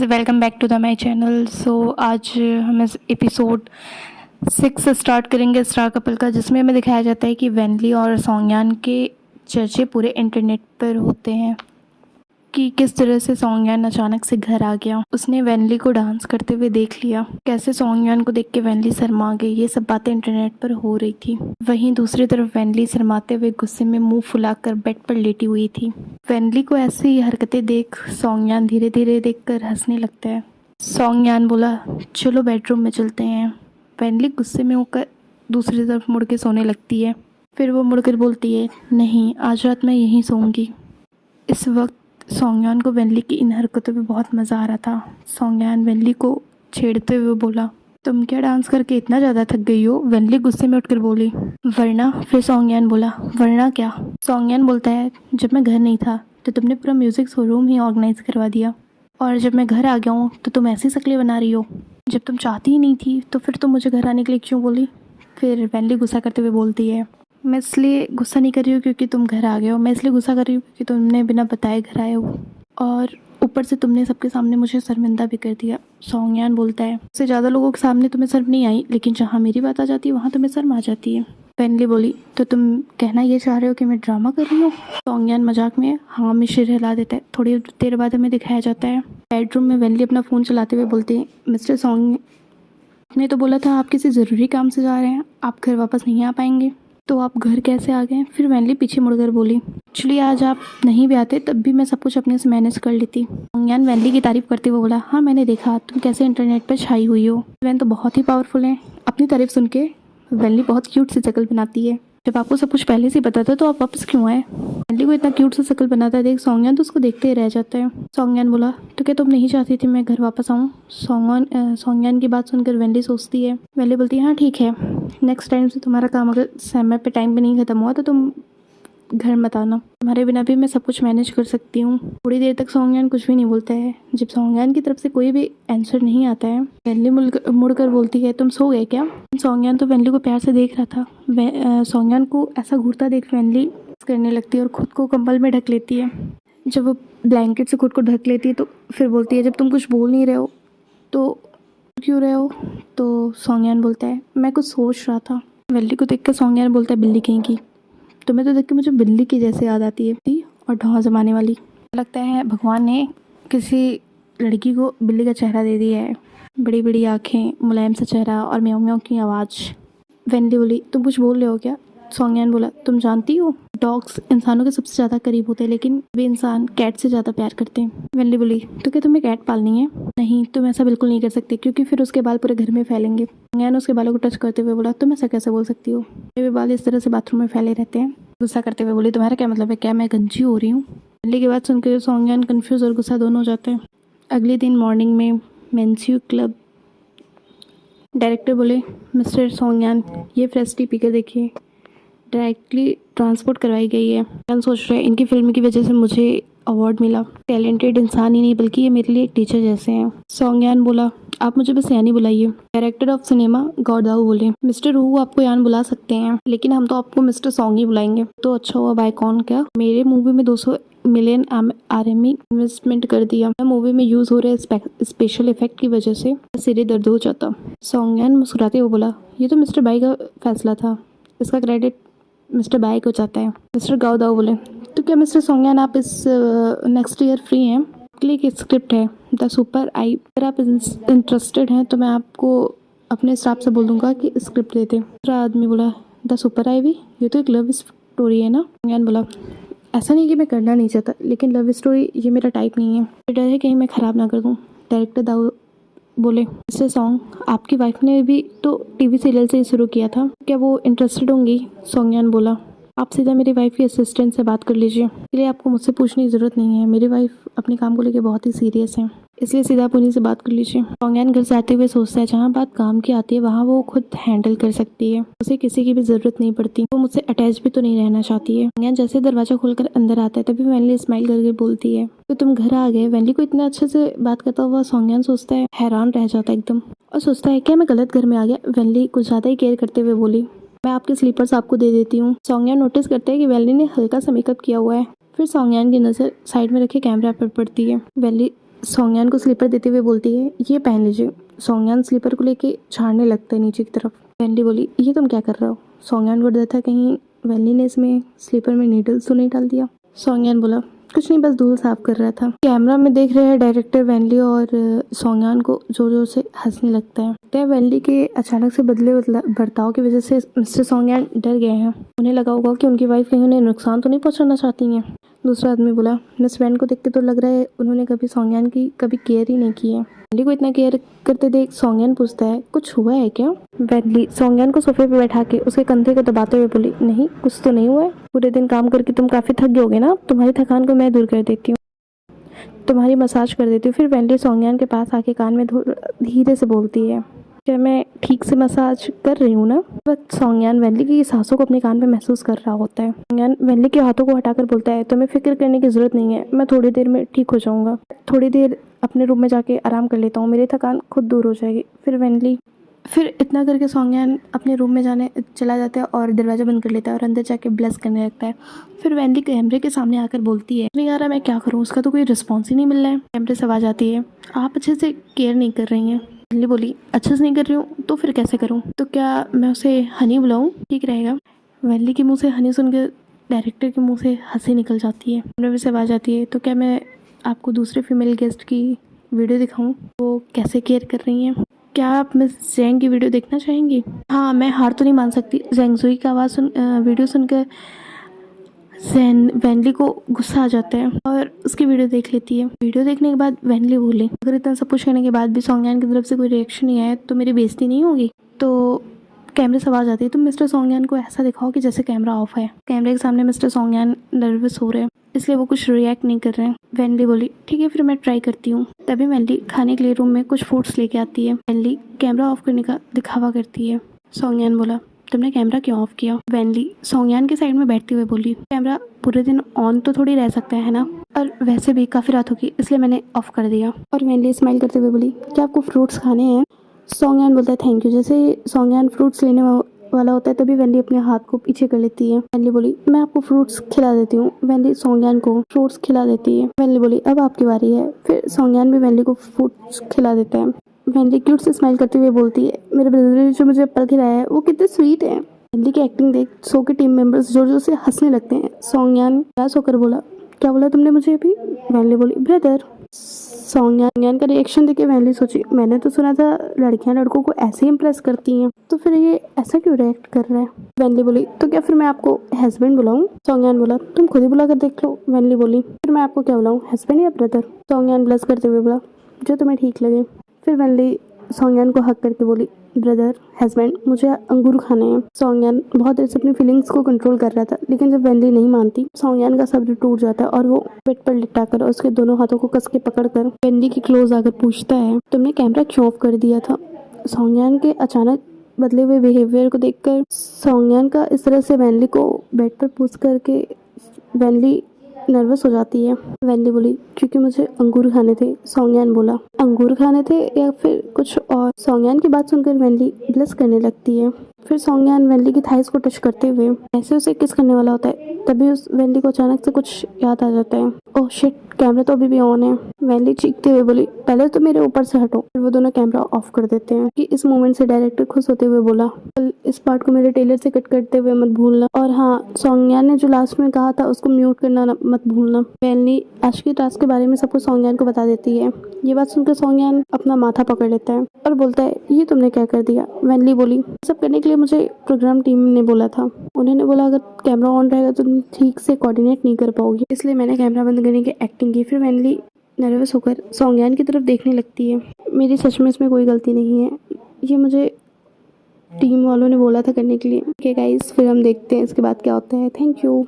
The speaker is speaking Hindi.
Guys, welcome back to the my channel. So आज हम इस एपिसोड 6 स्टार्ट करेंगे स्टार कपल का, जिसमें हमें दिखाया जाता है कि वेनली और सोंगयान के चर्चे पूरे इंटरनेट पर होते हैं कि किस तरह से सोंगयान अचानक से घर आ गया। उसने वेनली को डांस करते हुए देख लिया, कैसे सोंगयान को देख के वेनली शर्मा गई। ये सब बातें इंटरनेट पर हो रही थी। वहीं दूसरी तरफ वेनली शर्माते हुए गुस्से में मुंह फुलाकर बेड पर लेटी हुई थी। वेनली को ऐसी हरकतें देख सोंगयान धीरे धीरे देखकर हंसने लगता है। सोंगयान बोला, चलो बेडरूम में चलते हैं। वेनली गुस्से में होकर दूसरी तरफ मुड़ के सोने लगती है। फिर वो मुड़कर बोलती है, नहीं, आज रात मैं यहीं सोऊंगी। इस वक्त सोंगयान को वेनली की इन हरकतों पे बहुत मज़ा आ रहा था। सोंगयान वेनली को छेड़ते हुए बोला, तुम क्या डांस करके इतना ज़्यादा थक गई हो? वेनली गुस्से में उठकर बोली, वरना? फिर सोंगयान बोला, वरना क्या? सोंगयान बोलता है, जब मैं घर नहीं था तो तुमने पूरा म्यूज़िक शोरूम ही ऑर्गेनाइज करवा दिया, और जब मैं घर आ गया हूँ तो तुम ऐसी शक्लें बना रही हो। जब तुम चाहती ही नहीं थी तो फिर तुम मुझे घर आने के लिए क्यों बोली? फिर वेनली गुस्सा करते हुए बोलती है, मैं इसलिए गुस्सा नहीं कर रही हूँ क्योंकि तुम घर आ गए हो, मैं इसलिए गुस्सा कर रही हूँ क्योंकि तुमने बिना बताए घर आए हो, और ऊपर से तुमने सबके सामने मुझे शर्मिंदा भी कर दिया। सोंगयान बोलता है, उससे ज़्यादा लोगों के सामने तुम्हें शर्म नहीं आई, लेकिन जहाँ मेरी बात आ जाती है वहाँ तुम्हें शर्म आ जाती है। वेनली बोली, तो तुम कहना ये चाह रहे हो कि मैं ड्रामा कर रही हूँ? सोंगयान मजाक में हाँ में सिर हिला देता है। थोड़ी देर बाद हमें दिखाया जाता है बेडरूम में वेनली अपना फ़ोन चलाते हुए बोलती है, मिस्टर सोंग ने तो बोला था आप किसी ज़रूरी काम से जा रहे हैं, आप घर वापस नहीं आ पाएंगे, तो आप घर कैसे आ गए? फिर वेनली पीछे मुड़कर बोली, एक्चुअली आज आप नहीं भी आते तब भी मैं सब कुछ अपने से मैनेज कर लेती। सोंगयान वेनली की तारीफ करते हुए बोला, हाँ मैंने देखा तुम कैसे इंटरनेट पर छाई हुई हो। वैन तो बहुत ही पावरफुल है। अपनी तारीफ सुन के वेनली बहुत क्यूट सी शक्ल बनाती है। जब आपको सब कुछ पहले से पता था तो आप वापस क्यों आए? वेनली को इतना क्यूट सा शक्ल बनाता है देख सोंगयान तो उसको देखते ही रह जाता है। सोंगयान बोला, तो क्या तुम नहीं चाहती थी मैं घर वापस आऊँ? सोंगयान की बात सुनकर वेनली सोचती है। वेनली बोलती है, हाँ ठीक है, नेक्स्ट टाइम से तुम्हारा काम अगर समय पे टाइम पे नहीं ख़त्म हुआ तो तुम घर मत आना, तुम्हारे बिना भी मैं सब कुछ मैनेज कर सकती हूँ। थोड़ी देर तक सोंगयान कुछ भी नहीं बोलता है। जब सोंगयान की तरफ से कोई भी आंसर नहीं आता है, वेनली मुड़कर बोलती है, तुम सो गए क्या? सोंगयान तो वेनली को प्यार से देख रहा था। सोंगयान को ऐसा घूरता देख वेनली करने लगती है और खुद को कंबल में ढक लेती है। जब वो ब्लैंकेट से खुद को ढक लेती है तो फिर बोलती है, जब तुम कुछ बोल नहीं रहे हो तो क्यों रहे हो? तो सोंगयान बोलता है, मैं कुछ सोच रहा था। वेनली को देखकर सोंगयान बोलता है, बिल्ली कहीं की, तुम्हें तो देख के मुझे बिल्ली की जैसे याद आती है और ढौं जमाने वाली। लगता है भगवान ने किसी लड़की को बिल्ली का चेहरा दे दिया है, बड़ी बड़ी आँखें, मुलायम सा चेहरा और म्याऊं म्याऊं की आवाज़। वेनली बोली, तुम कुछ बोल रहे हो क्या? सोंगयान बोला, तुम जानती हो डॉग्स इंसानों के सबसे ज़्यादा करीब होते हैं, लेकिन वे इंसान कैट से ज़्यादा प्यार करते हैं। वेनली बोली, तो क्या तुम्हें कैट पालनी है? नहीं, तुम ऐसा बिल्कुल नहीं कर सकती क्योंकि फिर उसके बाल पूरे घर में फैलेंगे। सोंगयान उसके बालों को टच करते हुए बोला, तुम ऐसा कैसे बोल सकती हो? मेरे बाल इस तरह से बाथरूम में फैले रहते हैं। गुस्सा करते हुए बोली, तुम्हारा क्या मतलब है? क्या मैं गंजी हो रही हूँ? वेनली की बात सुनकर सोंगयान कन्फ्यूज़ और गुस्सा दोनों हो जाते हैं। अगले दिन मॉर्निंग में मेंसियो क्लब डायरेक्टर बोले, मिस्टर सोंगयान ये फ्रेश टी पीकर देखिए, डायरेक्टली ट्रांसपोर्ट करवाई गई है। सोंगयान सोच रहे हैं इनकी फिल्म की वजह से मुझे अवार्ड मिला। टैलेंटेड इंसान ही नहीं बल्कि ये मेरे लिए एक टीचर जैसे हैं। सोंगयान बोला, आप मुझे बस यानी बुलाइए। डायरेक्टर ऑफ सिनेमा गौदाऊ बोले, मिस्टर हु आपको यान बुला सकते हैं, लेकिन हम तो आपको मिस्टर सॉन्ग ही बुलाएंगे। तो अच्छा हुआ बाय कौन? क्या मेरे मूवी में 200 मिलियन RME इन्वेस्टमेंट कर दिया? मूवी में यूज हो रहे स्पेशल इफेक्ट की वजह से सिरे दर्द हो जाता। सोंगयान मुस्कुराते हुए बोला, ये तो मिस्टर बाई का फैसला था, इसका क्रेडिट मिस्टर बाई को जाता है। मिस्टर गाओदाओ बोले, तो क्या मिस्टर सोंगयान आप इस नेक्स्ट ईयर फ्री हैं? आपके लिए एक स्क्रिप्ट है द सुपर आई, अगर आप इंटरेस्टेड हैं तो मैं आपको अपने स्टाफ से बोल दूंगा कि स्क्रिप्ट दे दें। दूसरा आदमी बोला, द सुपर आई भी, ये तो एक लव स्टोरी है ना? सोंगयान बोला, ऐसा नहीं कि मैं करना नहीं चाहता, लेकिन लव स्टोरी ये मेरा टाइप नहीं है, डर है कहीं मैं ख़राब ना कर दूँ। डायरेक्टर दाऊ बोले, मिस्टर सॉन्ग आपकी वाइफ ने भी तो टीवी सीरियल से ही शुरू किया था, क्या वो इंटरेस्टेड होंगी? सोंगयान बोला, आप सीधा मेरी वाइफ की असिस्टेंट से बात कर लीजिए, इसलिए आपको मुझसे पूछने की ज़रूरत नहीं है। मेरी वाइफ अपने काम को लेकर बहुत ही सीरियस है, इसलिए सीधा आप उन्हीं से बात कर लीजिए। सोंगयान घर से आते हुए सोचता है, जहाँ बात काम की आती है वहाँ वो खुद हैंडल कर सकती है, उसे किसी की भी ज़रूरत नहीं पड़ती, वो मुझसे अटैच भी तो नहीं रहना चाहती है। सोंगयान जैसे दरवाजा खोलकर अंदर आता है तभी वेनली स्माइल करके बोलती है, तो तुम घर आ गए? वेनली को इतना अच्छे से बात करता हुआ सोंगयान सोचता है, हैरान रह जाता है एकदम, और सोचता है क्या मैं गलत घर में आ गया? वेनली कुछ ज़्यादा ही केयर करते हुए बोली, मैं आपके स्लीपर्स आपको दे देती हूँ। सोंगयान नोटिस करते हैं कि वेनली ने हल्का सा मेकअप किया हुआ है। फिर सोंगयान की नज़र साइड में रखे कैमरा पर पड़ती है। वेनली सोंगयान को स्लीपर देते हुए बोलती है, ये पहन लीजिए। सोंगयान स्लीपर को लेके झाड़ने लगता है नीचे की तरफ। वैनली बोली, ये तुम क्या कर रहे हो? सोंगयान को डर था कहीं वैनली ने इसमें स्लीपर में नीडल्स तो नहीं डाल दिया। सोंगयान बोला, कुछ नहीं, बस धूल साफ कर रहा था। कैमरा में देख रहे हैं डायरेक्टर वैनली और सोंगयान को जोर जोर से हंसने लगता है। वैनली के अचानक से बदले बर्ताव की वजह से मिस्टर सोंगयान डर गए हैं। उन्हें लगा होगा कि उनकी वाइफ कहीं उन्हें नुकसान तो नहीं पहुंचाना चाहती हैं। दूसरा आदमी बोला, मिस वैन को देख के तो लग रहा है उन्होंने कभी सोंगयान की कभी केयर ही नहीं की है। वैनली को इतना केयर करते देख सोंगयान पूछता है, कुछ हुआ है क्या? वैनली सोंगयान को सोफे पे बैठा के उसके कंधे को दबाते हुए बोली, नहीं, कुछ तो नहीं हुआ है। पूरे दिन काम करके तुम काफी थक गए होगे ना, तुम्हारी थकान को मैं दूर कर देती हूँ, तुम्हारी मसाज कर देती हूँ। फिर वैनली सोंगयान के पास आके कान में धीरे से बोलती है, क्या मैं ठीक से मसाज कर रही हूँ ना? वक्त सोंगयान वैनली की सांसों को अपने कान में महसूस कर रहा होता है। सोंगयान वैनली के हाथों को हटाकर बोलता है, तुम्हें फिक्र करने की जरूरत नहीं है, मैं थोड़ी देर में ठीक हो जाऊंगा। थोड़ी देर अपने रूम में जाके आराम कर लेता हूँ, मेरी थकान खुद दूर हो जाएगी। फिर इतना करके सोंगयान अपने रूम में जाने चला जाता है और दरवाज़ा बंद कर लेता है और अंदर जाके ब्लश करने लगता है। फिर वैनली कैमरे के सामने आकर बोलती है, नहीं आ रहा, मैं क्या करूँ, उसका तो कोई रिस्पॉन्स ही नहीं मिल रहा है। कैमरे से आवाज़ आती है, आप अच्छे से केयर नहीं कर रही हैं। वैनली बोली, अच्छे से नहीं कर रही हूँ तो फिर कैसे करूँ? तो क्या मैं उसे हनी बुलाऊँ, ठीक रहेगा? वैनली के मुँह से हनी सुनकर डायरेक्टर के मुँह से हंसी निकल जाती है। कैमरे से आवाज़ आती है, तो क्या मैं आपको दूसरे फीमेल गेस्ट की वीडियो दिखाऊँ, वो कैसे केयर कर रही हैं? क्या आप मिस जेंग की वीडियो देखना चाहेंगी? हाँ, मैं हार तो नहीं मान सकती। जेंगजुई का वीडियो सुनकर वैनली को गुस्सा आ जाता है और उसकी वीडियो देख लेती है। वीडियो देखने के बाद वैनली बोली, अगर इतना सब कुछ करने के बाद भी सोंगयान की तरफ से कोई रिएक्शन नहीं आया तो मेरी बेइज्जती नहीं होगी? तो कैमरे से आवाज़ आती है, तुम मिस्टर सोंगयान को ऐसा दिखाओ कि जैसे कैमरा ऑफ है। कैमरे के सामने मिस्टर सोंगयान नर्वस हो रहे हैं, इसलिए वो कुछ रिएक्ट नहीं कर रहे हैं। वैनली बोली, ठीक है, फिर मैं ट्राई करती हूँ। तभी वैनली खाने के लिए रूम में कुछ फूड्स लेके आती है। वैनली कैमरा ऑफ करने का दिखावा करती है। सोंगयान बोला, तुमने कैमरा क्यों ऑफ किया? वैनली सोंगयान के साइड में बैठते हुए बोली, कैमरा पूरे दिन ऑन तो थोड़ी रह सकता है ना, और वैसे भी काफ़ी रात होगी इसलिए मैंने ऑफ कर दिया। और वैनली स्माइल करते हुए बोली, क्या आपको फ्रूट्स खाने हैं? सोंगयान बोलता है, थैंक यू। जैसे सोंगयान फ्रूट्स लेने वाला होता है तभी वैनली अपने हाथ को पीछे कर लेती है। वैनली बोली, मैं आपको फ्रूट्स खिला देती हूँ। वैनली सोंगयान को फ्रूट्स खिला देती है। वैनली बोली, अब आपकी बारी है। फिर सोंगयान भी वैनली को फ्रूट्स खिला देता है। वैनली क्यूट से स्माइल करते हुए बोलती है, मेरे ब्रदर ने जो मुझे एप्पल खिलाया है वो कितने स्वीट है। वैनली की एक्टिंग देख शो के टीम मेंबर्स जोर जोर से हंसने लगते हैं। सोंगयान निराश होकर बोला, क्या बोला तुमने मुझे अभी? वैनली बोली, ब्रदर। सोंगयान का रिएक्शन देखे वैनली सोची, मैंने तो सुना था लड़कियां लड़कों को ऐसे इम्प्रेस करती हैं, तो फिर ये ऐसा क्यों रिएक्ट कर रहा है? वैनली बोली, तो क्या फिर मैं आपको हस्बैंड बुलाऊं? सोंगयान बोला, तुम खुद ही बुला कर देख लो। वैनली बोली, फिर मैं आपको क्या बुलाऊं, हस्बैंड या ब्रदर? सोंगयान ब्लश करते हुए बोला, जो तुम्हें ठीक लगे। फिर वैनली सोंगयान को हक करके बोली, ब्रदर, हस्बैंड, मुझे अंगूर खाने हैं। सोंगयान बहुत देर से अपनी फीलिंग्स को कंट्रोल कर रहा था, लेकिन जब वैनली नहीं मानती सोंगयान का सब्र टूट जाता है और वो बेड पर लिटाकर और उसके दोनों हाथों को कस के पकड़कर वैनली की क्लोज आकर पूछता है, तुमने कैमरा क्यों ऑफ कर दिया था? सोंगयान के अचानक बदले हुए बिहेवियर को देखकर सोंगयान का इस तरह से वैनली को बेड पर पुश करके वैनली नर्वस हो जाती है। वैनली बोली, क्योंकि मुझे अंगूर खाने थे। सोंगयान बोला, अंगूर खाने थे या फिर कुछ और? सोंगयान की बात सुनकर वैनली ब्लश करने लगती है। फिर सोंगयान वैनली की थाइस को टच करते हुए ऐसे उसे किस करने वाला होता है, तभी उस वैनली को अचानक से कुछ याद आ जाता है। ओह शिट, कैमरा तो अभी भी ऑन है। वैनली चीखते हुए बोली, पहले तो मेरे ऊपर से हटो। फिर वो दोनों कैमरा ऑफ कर देते हैं। कि इस मोमेंट से डायरेक्टर खुश होते हुए बोला, इस पार्ट को मेरे टेलर से कट करते हुए मत भूलना, और हाँ, सोंगयान ने जो लास्ट में कहा था उसको म्यूट करना मत भूलना। वैनली आज के टास्क के बारे में सब कुछ सोंगयान को बता देती है। ये बात सुनकर सोंगयान अपना माथा पकड़ लेता है और बोलता है, ये तुमने क्या कर दिया? वैनली बोली, सब करने के लिए मुझे प्रोग्राम टीम ने बोला था। उन्होंने बोला अगर कैमरा ऑन रहेगा तो तुम ठीक से कोऑर्डिनेट नहीं कर पाओगी, इसलिए मैंने कैमरा बंद करने की एक्टिंग की। फिर वैनली नर्वस होकर सोंगयान की तरफ देखने लगती है। मेरी सच में इसमें कोई गलती नहीं है, ये मुझे टीम वालों ने बोला था करने के लिए। ओके गाइस, फिर हम देखते हैं इसके बाद क्या होता है। Thank you.